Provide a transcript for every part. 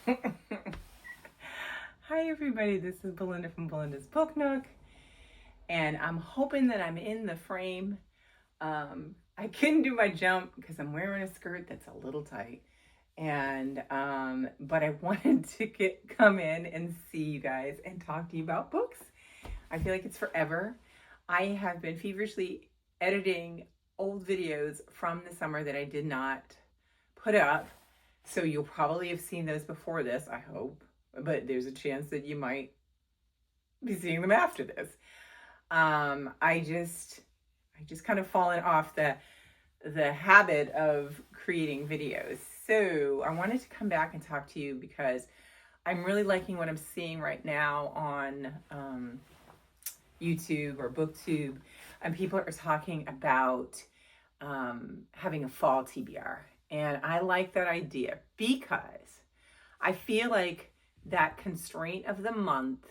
Hi everybody, this is Belinda from Belinda's Book Nook, and I'm hoping that I'm in the frame. I couldn't do my jump because I'm wearing a skirt that's a little tight, and but I wanted to come in and see you guys and talk to you about books. I feel like it's forever. I have been feverishly editing old videos from the summer that I did not put up. So you'll probably have seen those before this, I hope. But there's a chance that you might be seeing them after this. I just kind of fallen off the habit of creating videos. So I wanted to come back and talk to you because I'm really liking what I'm seeing right now on YouTube or BookTube, and people are talking about having a fall TBR. And I like that idea because I feel like that constraint of the month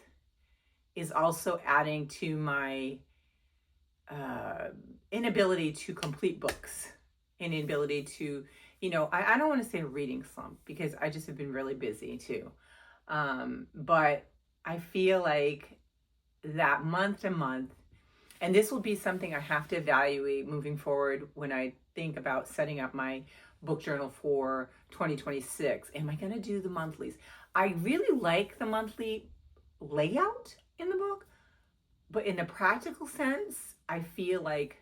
is also adding to my inability to complete books, inability to, I don't want to say a reading slump because I just have been really busy too. But I feel like that month to month, and this will be something I have to evaluate moving forward when I think about setting up my book journal for 2026. Am I going to do the monthlies? I really like the monthly layout in the book, but in a practical sense, I feel like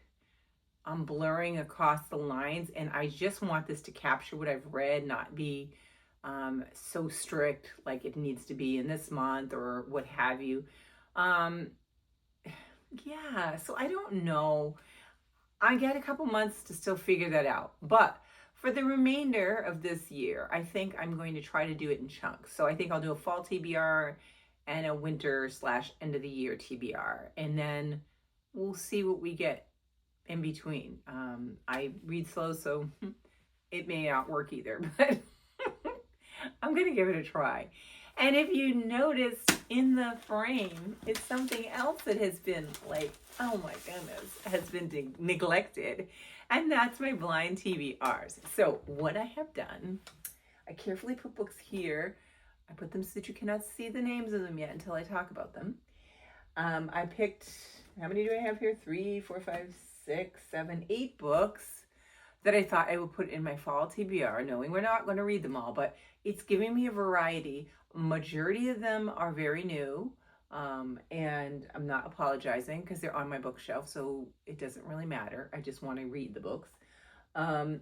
I'm blurring across the lines, and I just want this to capture what I've read, not be so strict like it needs to be in this month or what have you. Yeah, so I don't know. I get a couple months to still figure that out. But for the remainder of this year, I think I'm going to try to do it in chunks. So I think I'll do a fall TBR and a winter / end of the year TBR. And then we'll see what we get in between. I read slow, so it may not work either, but I'm going to give it a try. And if you notice in the frame, it's something else that has been like, oh my goodness, has been neglected. And that's my blind TBRs. So what I have done, I carefully put books here. I put them so that you cannot see the names of them yet until I talk about them. I picked, how many do I have here? 3, 4, 5, 6, 7, 8 books that I thought I would put in my fall TBR, knowing we're not going to read them all, but it's giving me a variety. Majority of them are very new, and I'm not apologizing because they're on my bookshelf, so it doesn't really matter. I just want to read the books.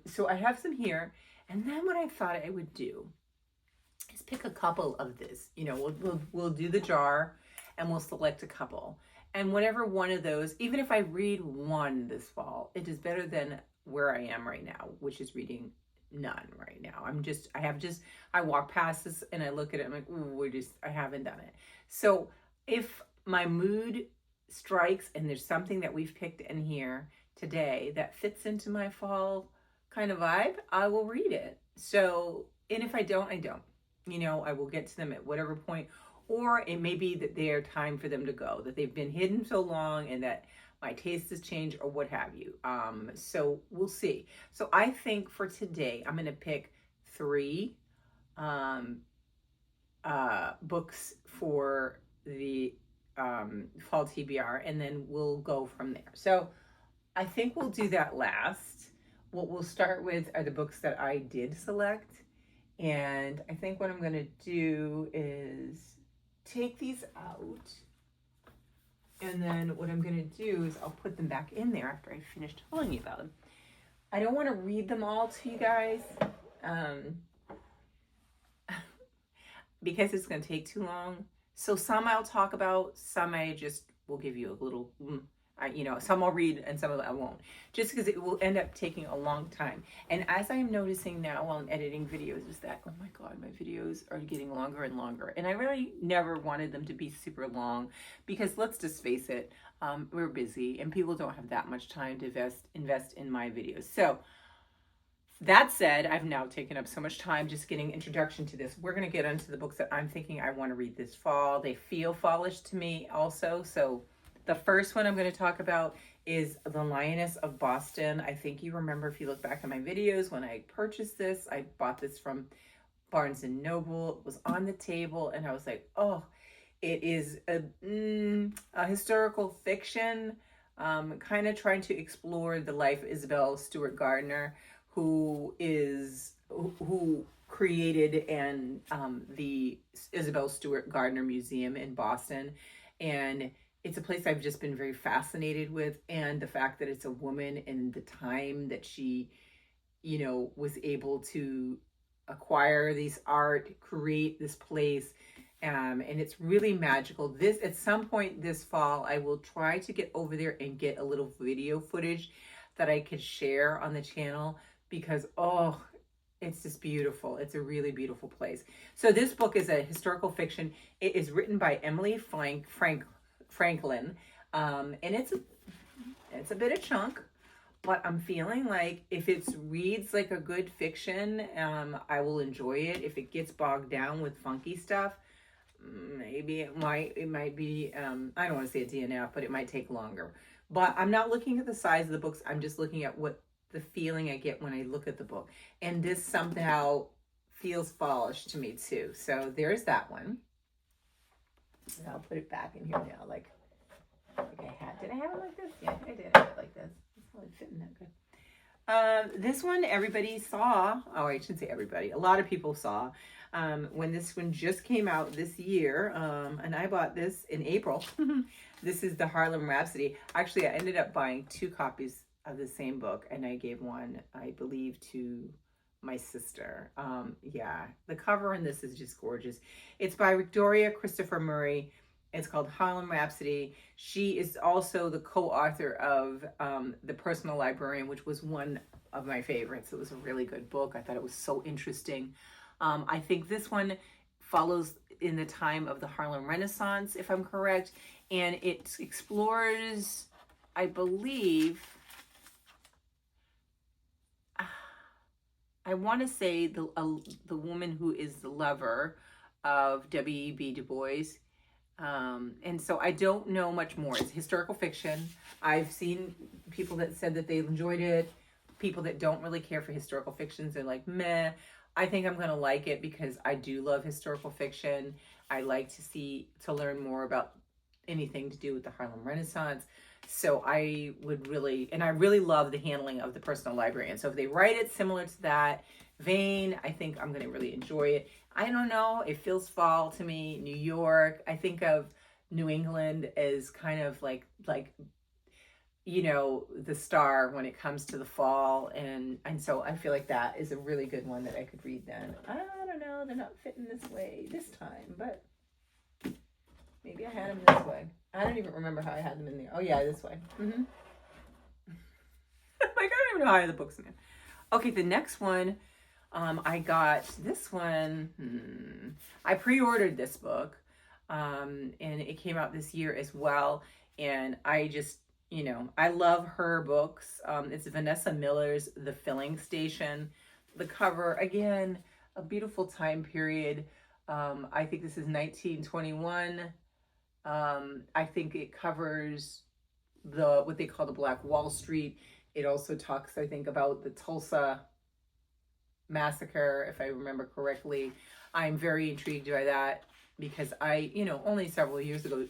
So I have some here, and then what I thought I would do is pick a couple of this. We'll do the jar, and we'll select a couple, and whatever one of those, even if I read one this fall, it is better than where I am right now, which is reading none right now. I walk past this and I look at it, I'm like, ooh, I haven't done it. So if my mood strikes and there's something that we've picked in here today that fits into my fall kind of vibe, I will read it. So, and if I don't, I don't. I will get to them at whatever point, or it may be that they're time for them to go, that they've been hidden so long and that my taste has changed or what have you. So we'll see. So I think for today, I'm going to pick 3 books for the fall TBR, and then we'll go from there. So I think we'll do that last. What we'll start with are the books that I did select. And I think what I'm going to do is take these out. And then what I'm going to do is I'll put them back in there after I finish telling you about them. I don't want to read them all to you guys because it's going to take too long. So some I'll talk about, some I just will give you a little, some I'll read and some of them I won't. Just because it will end up taking a long time. And as I'm noticing now while I'm editing videos is that, oh my God, my videos are getting longer and longer. And I really never wanted them to be super long because let's just face it, we're busy and people don't have that much time to invest in my videos. So that said, I've now taken up so much time just getting introduction to this. We're going to get into the books that I'm thinking I want to read this fall. They feel fallish to me also. So the first one I'm going to talk about is The Lioness of Boston. I think you remember if you look back at my videos when I purchased this. I bought this from Barnes and Noble. It was on the table, and I was like, oh, it is a historical fiction, kind of trying to explore the life of Isabel Stewart Gardner, who created and the Isabel Stewart Gardner Museum in Boston. And it's a place I've just been very fascinated with, and the fact that it's a woman and the time that she, was able to acquire these art, create this place. And it's really magical. This, at some point this fall, I will try to get over there and get a little video footage that I could share on the channel, because, oh, it's just beautiful. It's a really beautiful place. So this book is a historical fiction. It is written by Emily Franklin, and it's a bit of chunk, but I'm feeling like if it reads like a good fiction, I will enjoy it. If it gets bogged down with funky stuff, maybe it might be, I don't want to say a DNF, but it might take longer. But I'm not looking at the size of the books. I'm just looking at what the feeling I get when I look at the book. And this somehow feels fallish to me too. So there's that one. And I'll put it back in here now, like I had. Did I have it like this? Yeah, I did have it like this. It's probably fitting that good. This one everybody saw. Oh, I shouldn't say everybody. A lot of people saw when this one just came out this year. And I bought this in April. This is the Harlem Rhapsody. Actually, I ended up buying 2 copies of the same book, and I gave one, I believe, to my sister. Yeah, the cover in this is just gorgeous. It's by Victoria Christopher Murray. It's called Harlem Rhapsody. She is also the co-author of The Personal Librarian, which was one of my favorites. It was a really good book. I thought it was so interesting. I think this one follows in the time of the Harlem Renaissance, if I'm correct, and it explores, I believe, I want to say the woman who is the lover of W.E.B. Du Bois. And so I don't know much more. It's historical fiction. I've seen people that said that they enjoyed it. People that don't really care for historical fictions, they're like, meh. I think I'm going to like it because I do love historical fiction. I like to learn more about anything to do with the Harlem Renaissance. So I really love the handling of The Personal Librarian. So if they write it similar to that vein, I think I'm going to really enjoy it. I don't know. It feels fall to me. New York. I think of New England as kind of like, the star when it comes to the fall. And so I feel like that is a really good one that I could read then. I don't know. They're not fitting this way this time, but maybe I had them this way. I don't even remember how I had them in there. Oh yeah, this way. Like, I don't even know how I had the books in there. Okay, the next one, I got this one. I pre-ordered this book, and it came out this year as well. And I just, I love her books. It's Vanessa Miller's The Filling Station. The cover, again, a beautiful time period. I think this is 1921. I think it covers what they call the Black Wall Street. It also talks, I think, about the Tulsa massacre, if I remember correctly. I'm very intrigued by that because I, only several years ago,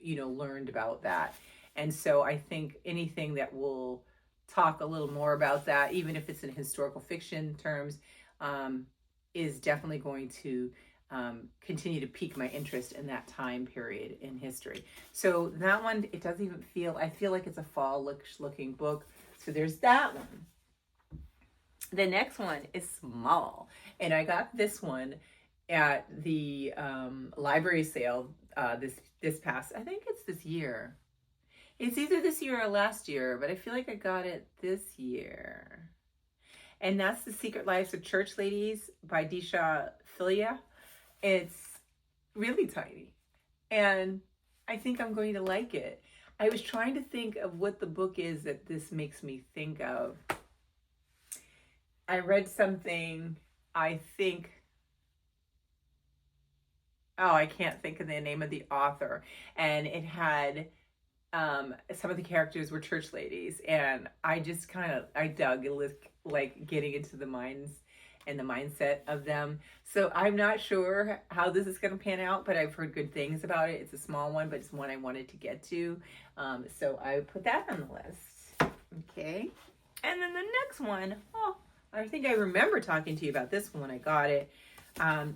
learned about that. And so I think anything that will talk a little more about that, even if it's in historical fiction terms, is definitely going to continue to pique my interest in that time period in history. So that one, it doesn't even feel, I feel like it's a fall looking book. So there's that one. The next one is small. And I got this one at the library sale this past, I think it's this year. It's either this year or last year, but I feel like I got it this year. And that's The Secret Lives of Church Ladies by Disha Philia. It's really tiny, and I think I'm going to like it. I was trying to think of what the book is that this makes me think of. I read something, I think, I can't think of the name of the author, and it had some of the characters were church ladies, and I just I dug like getting into the minds and the mindset of them. So I'm not sure how this is going to pan out, but I've heard good things about it. It's a small one, but it's one I wanted to get to. So I put that on the list. Okay. And then the next one, oh, I think I remember talking to you about this one when I got it.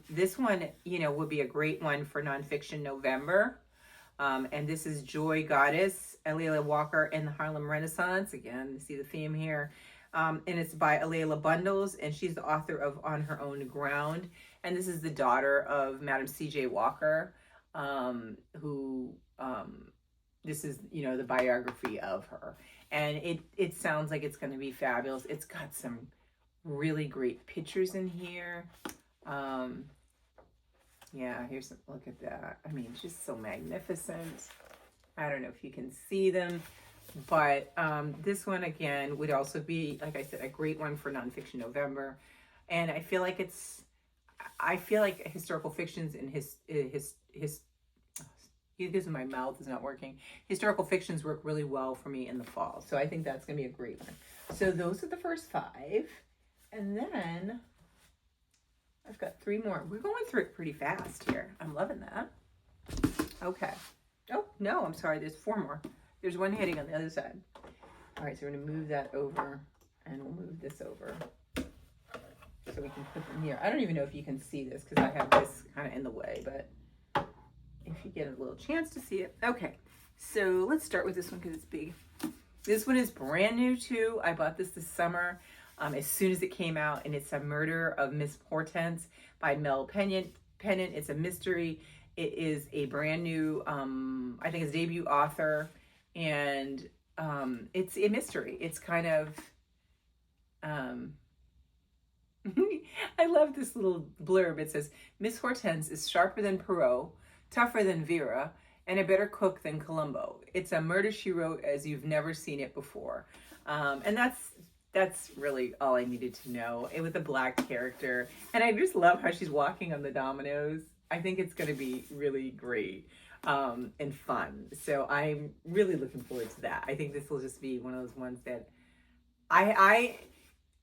This one, would be a great one for nonfiction November. And this is Joy Goddess, Alayla Walker and the Harlem Renaissance. Again, you see the theme here. And it's by Alayla Bundles, and she's the author of On Her Own Ground. And this is the daughter of Madam C.J. Walker, who, this is, the biography of her. And it sounds like it's going to be fabulous. It's got some really great pictures in here. Yeah, here's a look at that. I mean, just so magnificent. I don't know if you can see them, but this one again would also be, like I said, a great one for nonfiction November. And I feel like historical fictions and because my mouth is not working. Historical fictions work really well for me in the fall. So I think that's going to be a great one. So those are the first 5. And then I've got 3 more. We're going through it pretty fast here. I'm loving that. Okay. Oh, no, I'm sorry. There's 4 more. There's one heading on the other side. All right, so we're going to move that over, and we'll move this over so we can put them here. I don't even know if you can see this because I have this kind of in the way, but if you get a little chance to see it. Okay, so let's start with this one because it's big. This one is brand new too. I bought this summer. As soon as it came out, and it's A Murder of Miss Hortense by Mel Pennant. It's a mystery. It is a brand new, I think it's debut author, and it's a mystery. It's kind of, I love this little blurb. It says, Miss Hortense is sharper than Perot, tougher than Vera, and a better cook than Columbo. It's a murder she wrote as you've never seen it before. And that's really all I needed to know. It was a black character. And I just love how she's walking on the dominoes. I think it's going to be really great and fun. So I'm really looking forward to that. I think this will just be one of those ones that I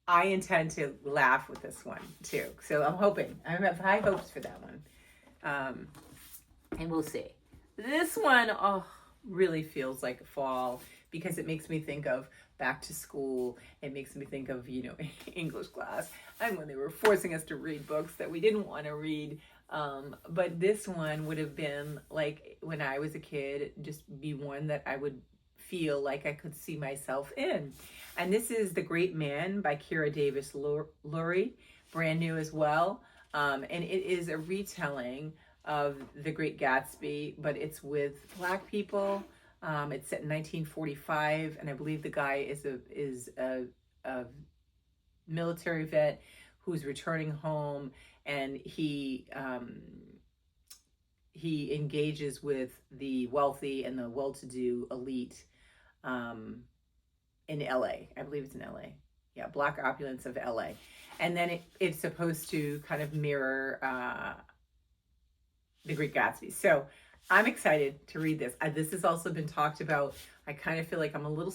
intend to laugh with this one too. So I'm hoping. I have high hopes for that one. And we'll see. This one, really feels like fall because it makes me think of back to school. It makes me think of, English class and when they were forcing us to read books that we didn't want to read. But this one would have been like when I was a kid, just be one that I would feel like I could see myself in. And this is The Great Man by Kira Davis Lurie, brand new as well. And it is a retelling of The Great Gatsby, but it's with Black people. It's set in 1945, and I believe the guy is a military vet who's returning home, and he engages with the wealthy and the well-to-do elite in LA. I believe it's in LA. Yeah, Black opulence of LA. And then it's supposed to kind of mirror The Great Gatsby. So I'm excited to read this. This has also been talked about. I kind of feel like I'm a little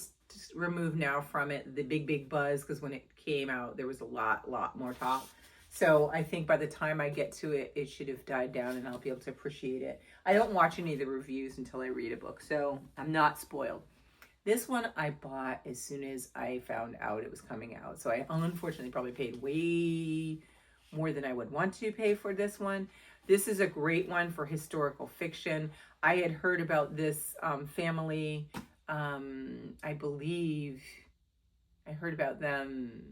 removed now from it, the big buzz, because when it came out, there was a lot more talk. So I think by the time I get to it, it should have died down and I'll be able to appreciate it. I don't watch any of the reviews until I read a book, so I'm not spoiled. This one I bought as soon as I found out it was coming out. So I unfortunately probably paid way more than I would want to pay for this one. This is a great one for historical fiction. I had heard about this family. I believe I heard about them.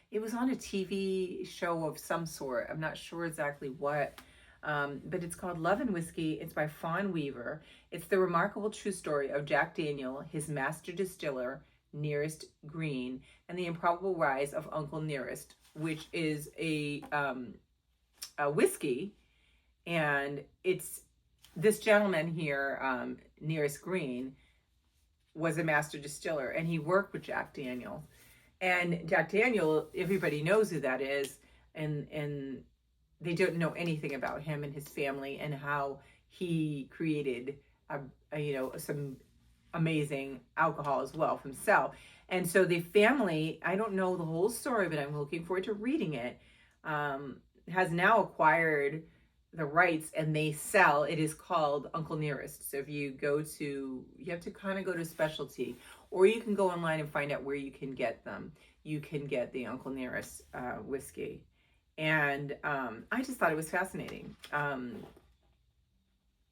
It was on a TV show of some sort. I'm not sure exactly what. But it's called Love and Whiskey. It's by Fawn Weaver. It's the remarkable true story of Jack Daniel, his master distiller, Nearest Green, and the improbable rise of Uncle Nearest, which is a whiskey. And it's this gentleman here, Nearest Green, was a master distiller, and he worked with Jack Daniel. And Jack Daniel, everybody knows who that is, and they don't know anything about him and his family and how he created some amazing alcohol as well for himself. And so the family, I don't know the whole story, but I'm looking forward to reading it, has now acquired the rights, and they sell. It is called Uncle Nearest. So if you go to, you have to kind of go to specialty, or you can go online and find out where you can get them. You can get the Uncle Nearest whiskey. And I just thought it was fascinating.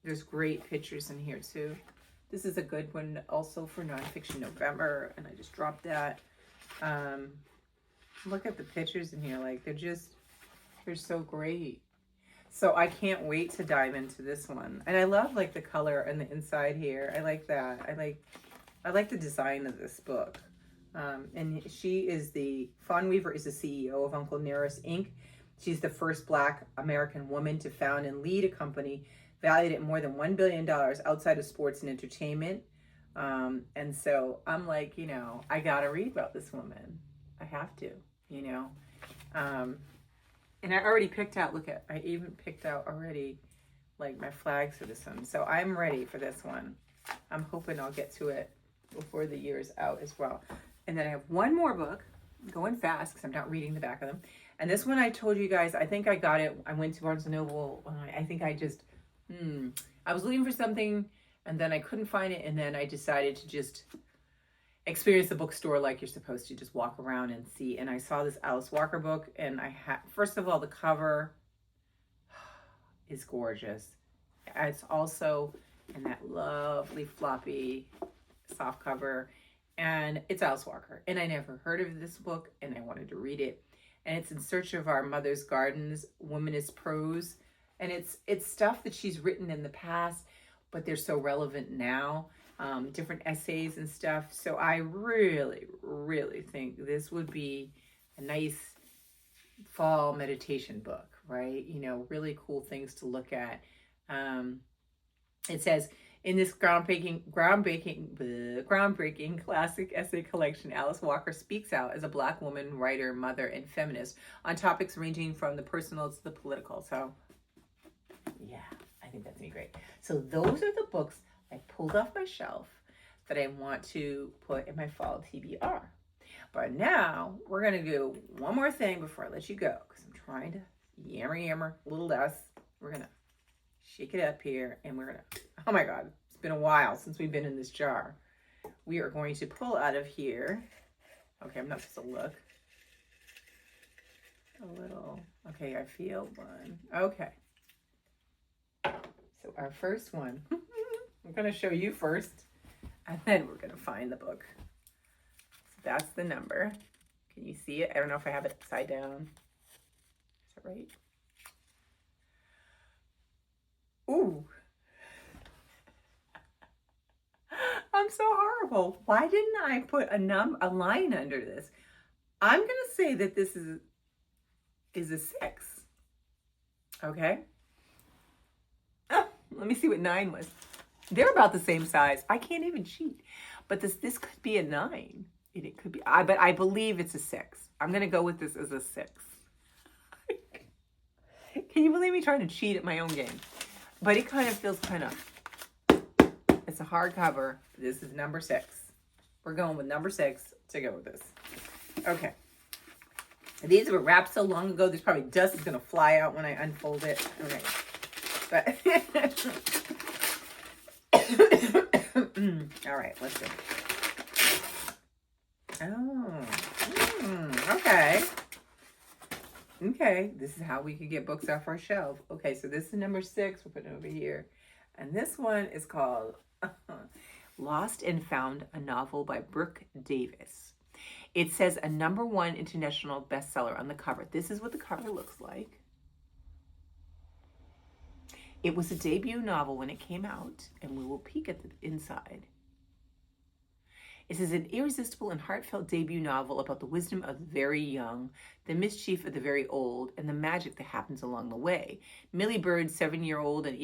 There's great pictures in here too. This is a good one also for Nonfiction November, and I just dropped that. Look at the pictures in here, like they're so great. So I can't wait to dive into this one. And I love like the color and the inside here. I like that. I like the design of this book. And she is Fawn Weaver is the CEO of Uncle Nearest Inc. She's the first Black American woman to found and lead a company valued at more than $1 billion outside of sports and entertainment. And so I'm like, I gotta read about this woman. I have to, and I already picked out, I even picked out already like my flags for this one. So I'm ready for this one. I'm hoping I'll get to it before the year's out as well. And then I have one more book, going fast because I'm not reading the back of them. And this one I told you guys, I think I got it. I went to Barnes & Noble. I think I just, I was looking for something and then I couldn't find it. And then I decided to just experience the bookstore like you're supposed to, just walk around and see. And I saw this Alice Walker book, and first of all, the cover is gorgeous. It's also in that lovely floppy soft cover, and it's Alice Walker. And I never heard of this book, and I wanted to read it. And it's In Search of Our Mother's Gardens, Womanist Prose. And it's stuff that she's written in the past, but they're so relevant now. Different essays and stuff. So I really, really think this would be a nice fall meditation book, right? Really cool things to look at. It says, in this groundbreaking classic essay collection, Alice Walker speaks out as a Black woman, writer, mother, and feminist on topics ranging from the personal to the political. So yeah, I think that's gonna be great. So those are the books I pulled off my shelf that I want to put in my fall TBR. But now we're going to do one more thing before I let you go, because I'm trying to yammer a little less. We're going to shake it up here, and we're going to, oh my God, it's been a while since we've been in this jar. We are going to pull out of here. Okay, I'm not supposed to look. A little. Okay, I feel one. Okay. So our first one. I'm going to show you first, and then we're going to find the book. So that's the number. Can you see it? I don't know if I have it upside down. Is that right? Ooh. I'm so horrible. Why didn't I put a line under this? I'm going to say that this is a 6. Okay? Oh, let me see what 9 was. They're about the same size. I can't even cheat. But this could be a 9. It could be, but I believe it's a 6. I'm going to go with this as a 6. Can you believe me trying to cheat at my own game? But it kind of feels it's a hardcover. This is number 6. We're going with number 6 to go with this. Okay. These were wrapped so long ago, there's probably dust is going to fly out when I unfold it. Okay. But all right, let's go. Okay. Okay, this is how we could get books off our shelf. Okay, so this is number 6. We're putting it over here. And this one is called Lost and Found, a novel by Brooke Davis. It says a #1 international bestseller on the cover. This is what the cover looks like. It was a debut novel when it came out, and we will peek at the inside. It says an irresistible and heartfelt debut novel about the wisdom of the very young, the mischief of the very old, and the magic that happens along the way. Millie Bird, 7-year-old and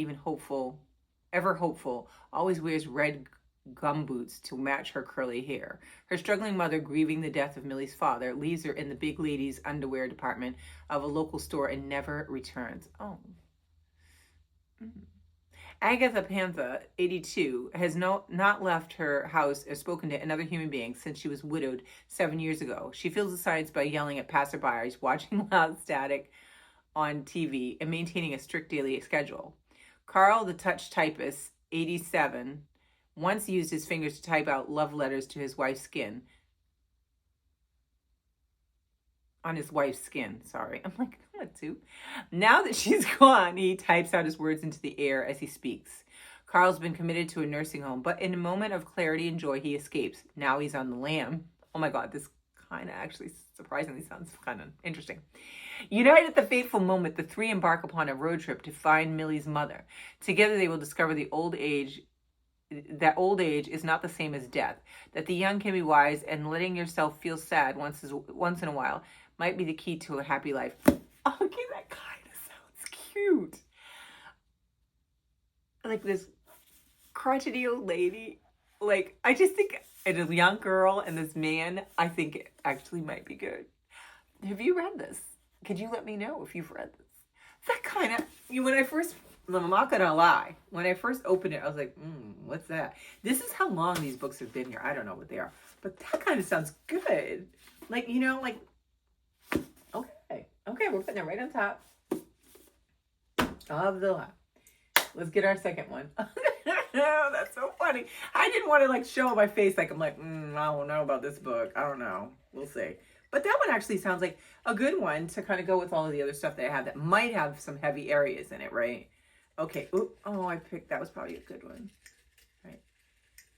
ever hopeful, always wears red gumboots to match her curly hair. Her struggling mother, grieving the death of Millie's father, leaves her in the big ladies' underwear department of a local store and never returns. Oh. Agatha Pantha, 82, has not left her house or spoken to another human being since she was widowed 7 years ago. She fills the silence by yelling at passerbyers, watching loud static on TV, and maintaining a strict daily schedule. Carl, the touch typist, 87, once used his fingers to type out love letters to his wife's skin. On his wife's skin, sorry. I'm like, what to? Now that she's gone, he types out his words into the air as he speaks. Carl's been committed to a nursing home, but in a moment of clarity and joy, he escapes. Now he's on the lam. Oh my God, this kind of actually surprisingly sounds kind of interesting. United at the fateful moment, the three embark upon a road trip to find Millie's mother. Together they will discover that old age is not the same as death, that the young can be wise, and letting yourself feel sad once in a while might be the key to a happy life. Okay, that kind of sounds cute. Like this crotchety old lady. Like, I just think it's a young girl and this man, I think it actually might be good. Have you read this? Could you let me know if you've read this? That kind of, I'm not gonna lie. When I first opened it, I was like, what's that? This is how long these books have been here. I don't know what they are. But that kind of sounds good. Like, like, okay, we're putting it right on top of the lap. Let's get our second one. That's so funny. I didn't want to like show my face like I'm like, I don't know about this book. I don't know. We'll see. But that one actually sounds like a good one to kind of go with all of the other stuff that I have that might have some heavy areas in it, right? Okay. I picked, that was probably a good one. All right.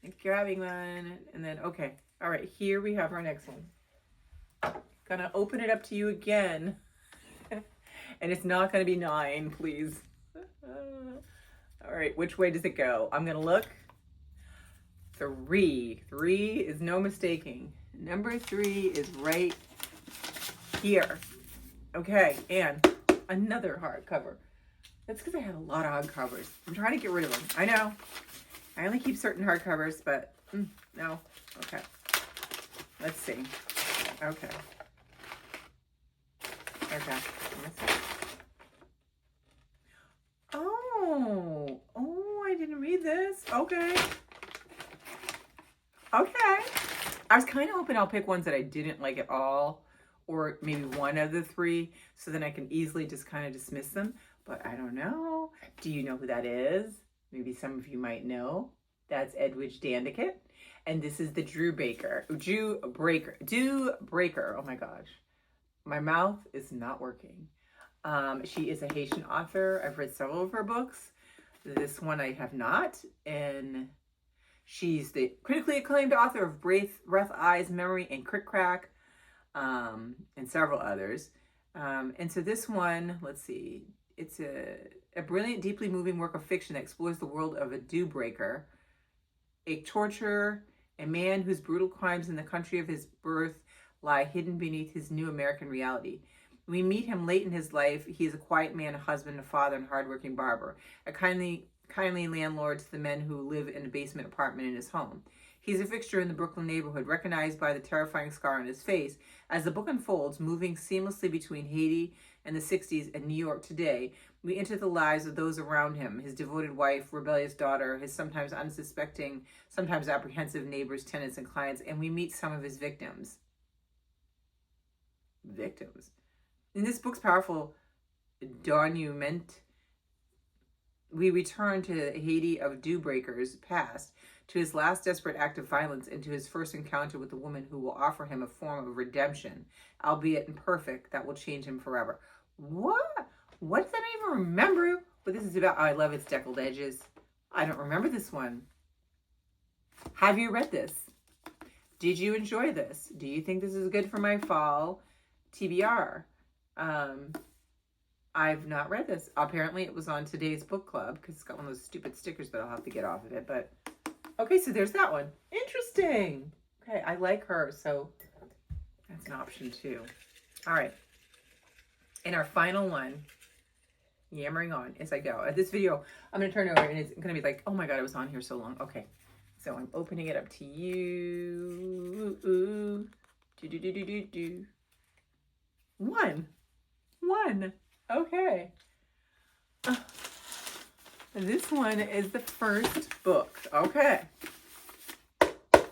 And grabbing one and then, okay. All right. Here we have our next one. Gonna open it up to you again. And it's not gonna be 9, please. All right, which way does it go? I'm gonna look. 3. 3 is no mistaking. Number 3 is right here. Okay, and another hardcover. That's because I had a lot of hardcovers. I'm trying to get rid of them. I know. I only keep certain hardcovers, but no. Okay. Let's see. Okay. Okay. Let's see. Oh, I didn't read this. Okay. I was kind of hoping I'll pick ones that I didn't like at all, or maybe one of the 3, so then I can easily just kind of dismiss them. But I don't know. Do you know who that is? Maybe some of you might know. That's Edwidge Dandicott. And this is the Drew Breaker. Oh my gosh. My mouth is not working. She is a Haitian author. I've read several of her books. This one I have not. And she's the critically acclaimed author of Breath, Eyes, Memory, and Crick Crack, and several others. And so this one, let's see, it's a brilliant, deeply moving work of fiction that explores the world of a dew breaker, a torturer, a man whose brutal crimes in the country of his birth lie hidden beneath his new American reality. We meet him late in his life. He is a quiet man, a husband, a father, and hardworking barber, a kindly landlord to the men who live in a basement apartment in his home. He's a fixture in the Brooklyn neighborhood, recognized by the terrifying scar on his face. As the book unfolds, moving seamlessly between Haiti and the 60s and New York today, we enter the lives of those around him, his devoted wife, rebellious daughter, his sometimes unsuspecting, sometimes apprehensive neighbors, tenants, and clients, and we meet some of his victims. In this book's powerful denouement, we return to the Haiti of dew breakers past, to his last desperate act of violence, and to his first encounter with the woman who will offer him a form of redemption, albeit imperfect, that will change him forever. What did I even remember what this is about? Oh, I love its deckled edges. I don't remember this one. Have you read this? Did you enjoy this? Do you think this is good for my fall TBR? I've not read this. Apparently it was on today's book club because it's got one of those stupid stickers that I'll have to get off of it. But okay, so there's that one. Interesting. Okay, I like her, so that's an option too. All right. And our final one, yammering on as I go. This video, I'm going to turn it over and it's going to be like, oh my God, it was on here so long. Okay, so I'm opening it up to you. One. Okay. This one is the first book. Okay.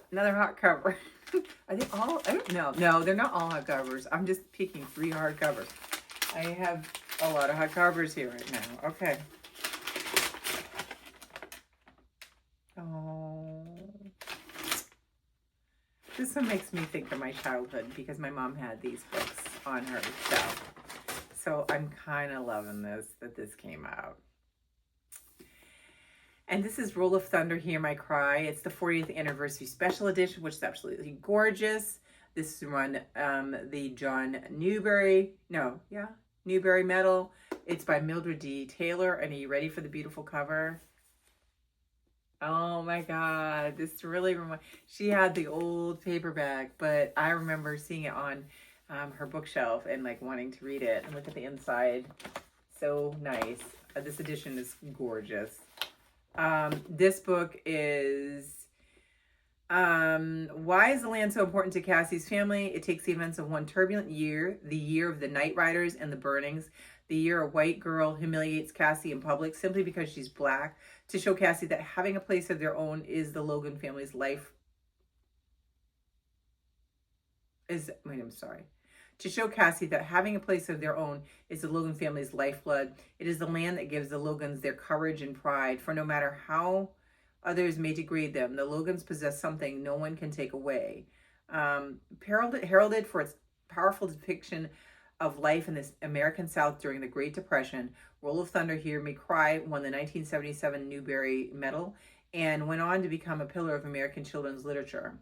Another hot cover. Are they all? I don't know. No, they're not all hot covers. I'm just picking 3 hard covers. I have a lot of hot covers here right now. Okay. Oh. This one makes me think of my childhood because my mom had these books on her shelf. So I'm kind of loving this, that this came out. And this is Roll of Thunder, Hear My Cry. It's the 40th anniversary special edition, which is absolutely gorgeous. This is run the John Newbery medal. It's by Mildred D. Taylor. And are you ready for the beautiful cover? Oh my God, this really she had the old paperback, but I remember seeing it on her bookshelf and like wanting to read it. And look at the inside, so nice. This edition is gorgeous. This book is Why is the Land So Important to Cassie's Family? It takes the events of one turbulent year, the year of the Night Riders and the burnings, the year a white girl humiliates Cassie in public simply because she's black, to show Cassie that having a place of their own is the Logan family's life. To show Cassie that having a place of their own is the Logan family's lifeblood. It is the land that gives the Logans their courage and pride, for no matter how others may degrade them, the Logans possess something no one can take away. Heralded for its powerful depiction of life in this American South during the Great Depression, Roll of Thunder, Hear Me Cry won the 1977 Newbery Medal and went on to become a pillar of American children's literature.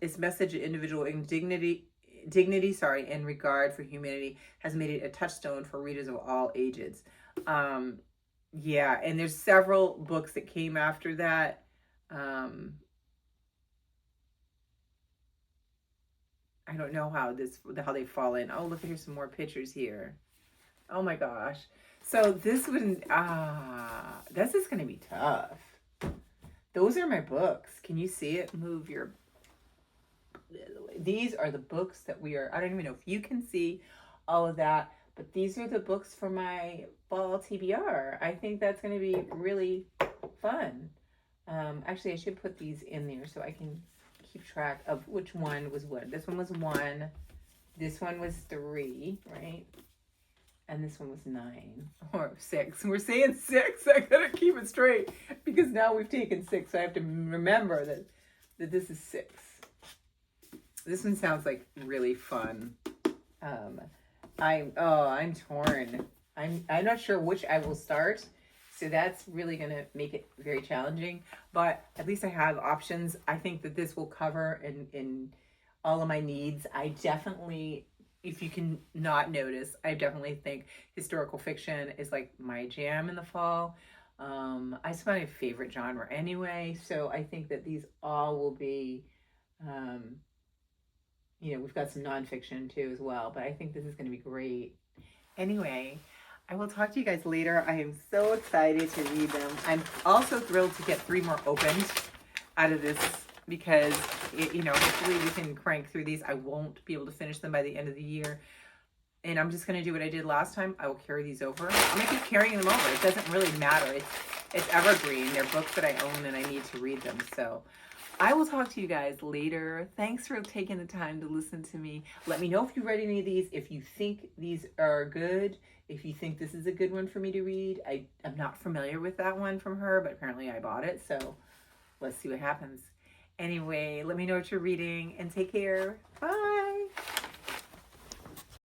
Its message of individual dignity and regard for humanity has made it a touchstone for readers of all ages. Yeah, and there's several books that came after that. I don't know how they fall in. Oh, look, here's some more pictures here. Oh my gosh. So this is going to be tough. Those are my books. Can you see it? Move your... These are the books that I don't even know if you can see all of that, but these are the books for my Fall TBR. I think that's going to be really fun. Actually, I should put these in there so I can keep track of which one was what. This one was 1. This one was 3, right? And this one was 9 or 6. We're saying 6. I gotta keep it straight because now we've taken 6. So I have to remember that this is 6. This one sounds like really fun. I'm torn. I'm not sure which I will start. So that's really going to make it very challenging, but at least I have options. I think that this will cover in all of my needs. I definitely, if you can not notice, I definitely think historical fiction is like my jam in the fall. It's my favorite genre anyway. So I think that these all will be, we've got some nonfiction too as well, but I think this is going to be great. Anyway, I will talk to you guys later. I am so excited to read them. I'm also thrilled to get 3 more opened out of this because, hopefully we can crank through these. I won't be able to finish them by the end of the year. And I'm just going to do what I did last time. I will carry these over. I'm going to keep carrying them over. It doesn't really matter. It's evergreen. They're books that I own and I need to read them. So I will talk to you guys later. Thanks for taking the time to listen to me. Let me know if you read any of these, if you think these are good, if you think this is a good one for me to read. I'm not familiar with that one from her, but apparently I bought it, so let's see what happens. Anyway, let me know what you're reading, and take care. Bye!